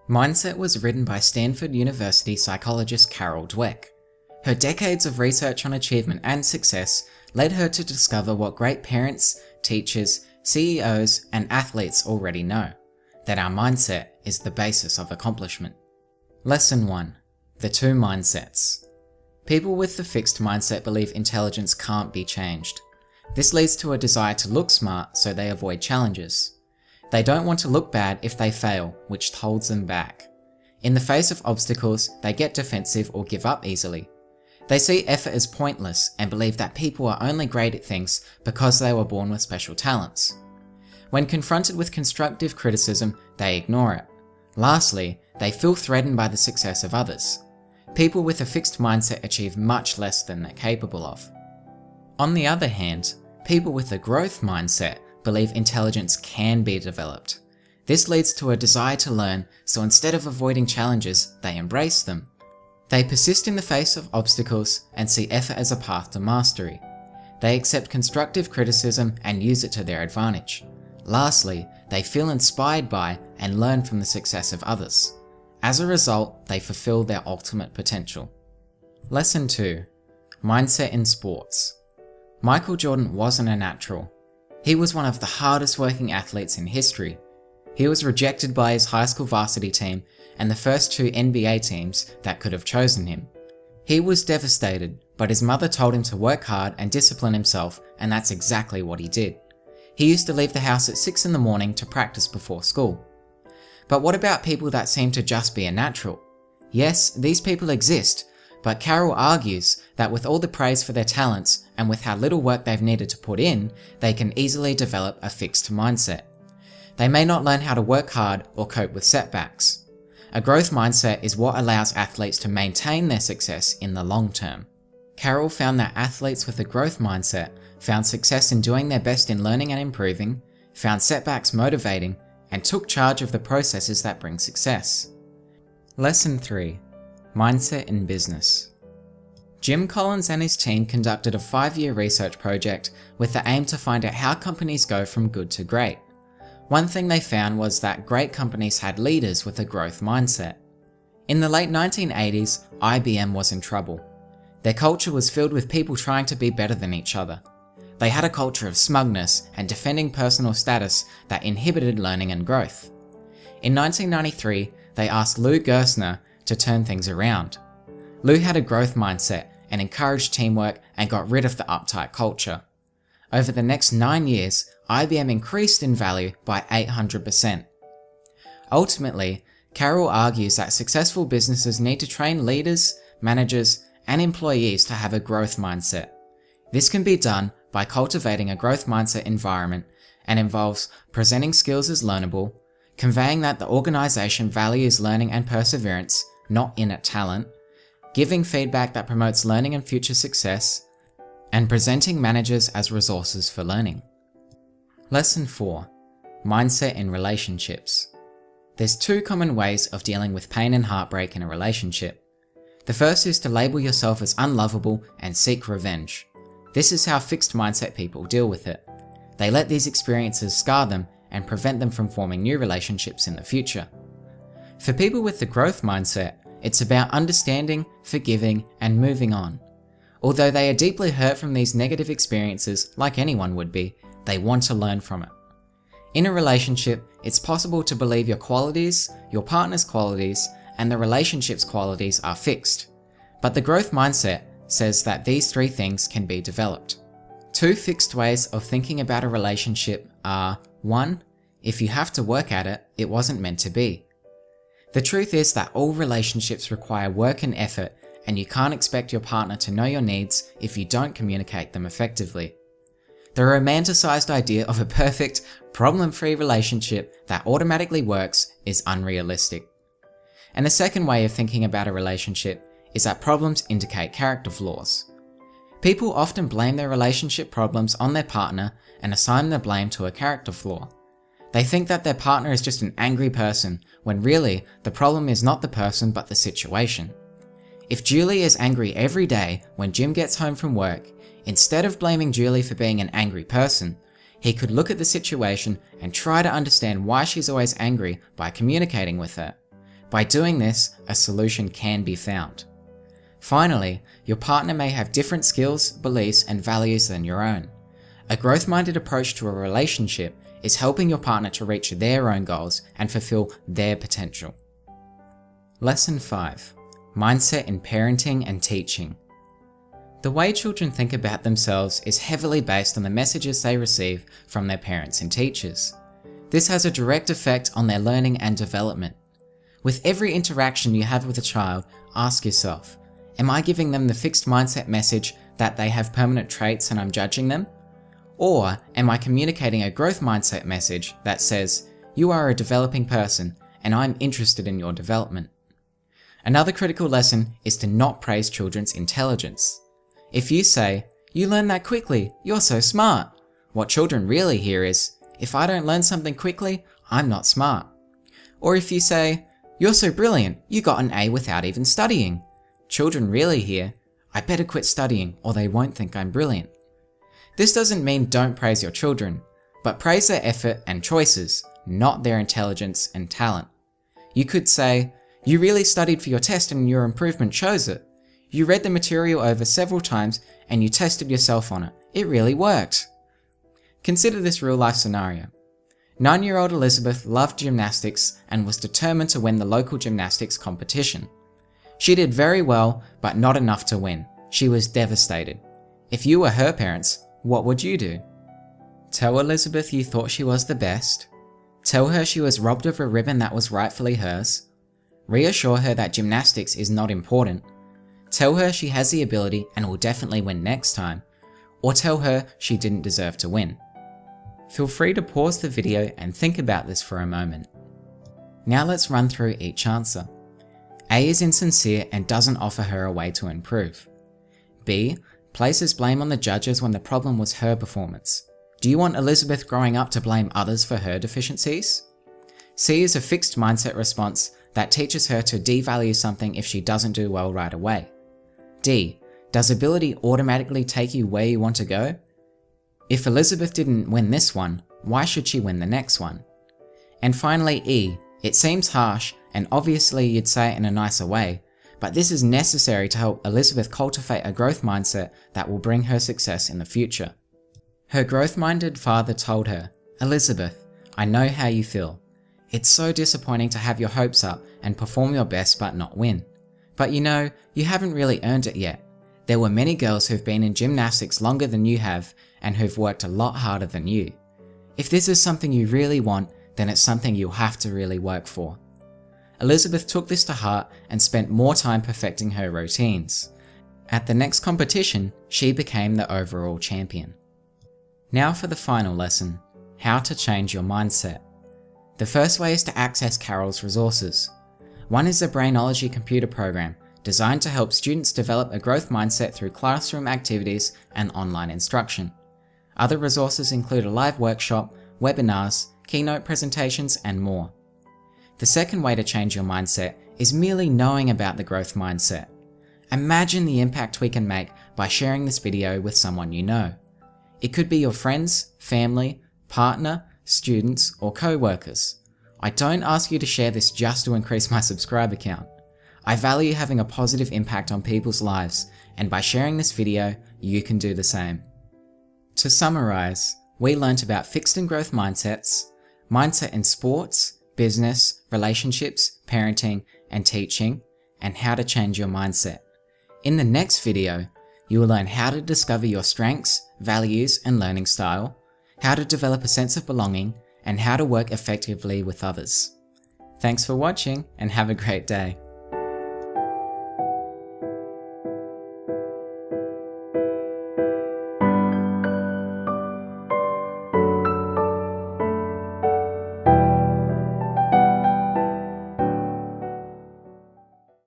Mindset was written by Stanford University psychologist Carol Dweck. Her decades of research on achievement and success led her to discover what great parents, teachers, CEOs, and athletes already know, that our mindset is the basis of accomplishment. Lesson 1. The two mindsets. People with the fixed mindset believe intelligence can't be changed. This leads to a desire to look smart, so they avoid challenges. They don't want to look bad if they fail, which holds them back. In the face of obstacles, they get defensive or give up easily. They see effort as pointless and believe that people are only great at things because they were born with special talents. When confronted with constructive criticism, they ignore it. Lastly, they feel threatened by the success of others. People with a fixed mindset achieve much less than they're capable of. On the other hand, people with a growth mindset believe intelligence can be developed. This leads to a desire to learn, so instead of avoiding challenges, they embrace them. They persist in the face of obstacles and see effort as a path to mastery. They accept constructive criticism and use it to their advantage. Lastly, they feel inspired by and learn from the success of others. As a result, they fulfill their ultimate potential. Lesson 2. Mindset in sports. Michael Jordan wasn't a natural. He was one of the hardest working athletes in history. He was rejected by his high school varsity team and the first two NBA teams that could have chosen him. He was devastated, but his mother told him to work hard and discipline himself, and that's exactly what he did. He used to leave the house at 6 in the morning to practice before school. But what about people that seem to just be a natural? Yes, these people exist, but Carol argues that with all the praise for their talents and with how little work they've needed to put in, they can easily develop a fixed mindset. They may not learn how to work hard or cope with setbacks. A growth mindset is what allows athletes to maintain their success in the long term. Carol found that athletes with a growth mindset found success in doing their best in learning and improving, found setbacks motivating, and took charge of the processes that bring success. Lesson 3. Mindset in business. Jim Collins and his team conducted a 5-year research project with the aim to find out how companies go from good to great. One thing they found was that great companies had leaders with a growth mindset. In the late 1980s, IBM was in trouble. Their culture was filled with people trying to be better than each other. They had a culture of smugness and defending personal status that inhibited learning and growth. In 1993, they asked Lou Gerstner to turn things around. Lou had a growth mindset and encouraged teamwork and got rid of the uptight culture. Over the next 9 years, IBM increased in value by 800%. Ultimately, Carol argues that successful businesses need to train leaders, managers, and employees to have a growth mindset. This can be done by cultivating a growth mindset environment and involves presenting skills as learnable, conveying that the organization values learning and perseverance, not innate talent, giving feedback that promotes learning and future success, and presenting managers as resources for learning. Lesson 4. Mindset in relationships. There's 2 common ways of dealing with pain and heartbreak in a relationship. The first is to label yourself as unlovable and seek revenge. This is how fixed mindset people deal with it. They let these experiences scar them and prevent them from forming new relationships in the future. For people with the growth mindset, it's about understanding, forgiving, and moving on. Although they are deeply hurt from these negative experiences, like anyone would be, they want to learn from it. In a relationship, it's possible to believe your qualities, your partner's qualities, and the relationship's qualities are fixed. But the growth mindset says that these 3 things can be developed. 2 fixed ways of thinking about a relationship are: 1. If you have to work at it, it wasn't meant to be. The truth is that all relationships require work and effort, and you can't expect your partner to know your needs if you don't communicate them effectively. The romanticized idea of a perfect, problem-free relationship that automatically works is unrealistic. And the second way of thinking about a relationship is that problems indicate character flaws. People often blame their relationship problems on their partner and assign the blame to a character flaw. They think that their partner is just an angry person, when really, the problem is not the person but the situation. If Julie is angry every day when Jim gets home from work, instead of blaming Julie for being an angry person, he could look at the situation and try to understand why she's always angry by communicating with her. By doing this, a solution can be found. Finally, your partner may have different skills, beliefs, and values than your own. A growth-minded approach to a relationship is helping your partner to reach their own goals and fulfill their potential. Lesson 5. Mindset in Parenting and Teaching. The way children think about themselves is heavily based on the messages they receive from their parents and teachers. This has a direct effect on their learning and development. With every interaction you have with a child, ask yourself, am I giving them the fixed mindset message that they have permanent traits and I'm judging them? Or am I communicating a growth mindset message that says, you are a developing person and I'm interested in your development? Another critical lesson is to not praise children's intelligence. If you say, you learn that quickly, you're so smart, what children really hear is, if I don't learn something quickly, I'm not smart. Or if you say, you're so brilliant, you got an A without even studying, children really hear, I better quit studying or they won't think I'm brilliant. This doesn't mean don't praise your children, but praise their effort and choices, not their intelligence and talent. You could say, you really studied for your test and your improvement shows it. You read the material over several times and you tested yourself on it. It really worked. Consider this real-life scenario. 9-year-old Elizabeth loved gymnastics and was determined to win the local gymnastics competition. She did very well, but not enough to win. She was devastated. If you were her parents, what would you do? Tell Elizabeth you thought she was the best? Tell her she was robbed of a ribbon that was rightfully hers? Reassure her that gymnastics is not important? Tell her she has the ability and will definitely win next time? Or tell her she didn't deserve to win? Feel free to pause the video and think about this for a moment. Now let's run through each answer. A is insincere and doesn't offer her a way to improve. B places blame on the judges when the problem was her performance. Do you want Elizabeth growing up to blame others for her deficiencies? C is a fixed mindset response that teaches her to devalue something if she doesn't do well right away. D, does ability automatically take you where you want to go? If Elizabeth didn't win this one, why should she win the next one? And finally E, it seems harsh and obviously you'd say it in a nicer way, but this is necessary to help Elizabeth cultivate a growth mindset that will bring her success in the future. Her growth-minded father told her, Elizabeth, I know how you feel. It's so disappointing to have your hopes up and perform your best but not win. But you know, you haven't really earned it yet. There were many girls who've been in gymnastics longer than you have and who've worked a lot harder than you. If this is something you really want, then it's something you'll have to really work for. Elizabeth took this to heart and spent more time perfecting her routines. At the next competition, she became the overall champion. Now for the final lesson, how to change your mindset. The first way is to access Carol's resources. One is the Brainology computer program, designed to help students develop a growth mindset through classroom activities and online instruction. Other resources include a live workshop, webinars, keynote presentations, and more. The second way to change your mindset is merely knowing about the growth mindset. Imagine the impact we can make by sharing this video with someone you know. It could be your friends, family, partner, students, or co-workers. I don't ask you to share this just to increase my subscriber count. I value having a positive impact on people's lives, and by sharing this video, you can do the same. To summarize, we learnt about fixed and growth mindsets, mindset in sports, business, relationships, parenting, and teaching, and how to change your mindset. In the next video, you will learn how to discover your strengths, values, and learning style, how to develop a sense of belonging, and how to work effectively with others. Thanks for watching and have a great day.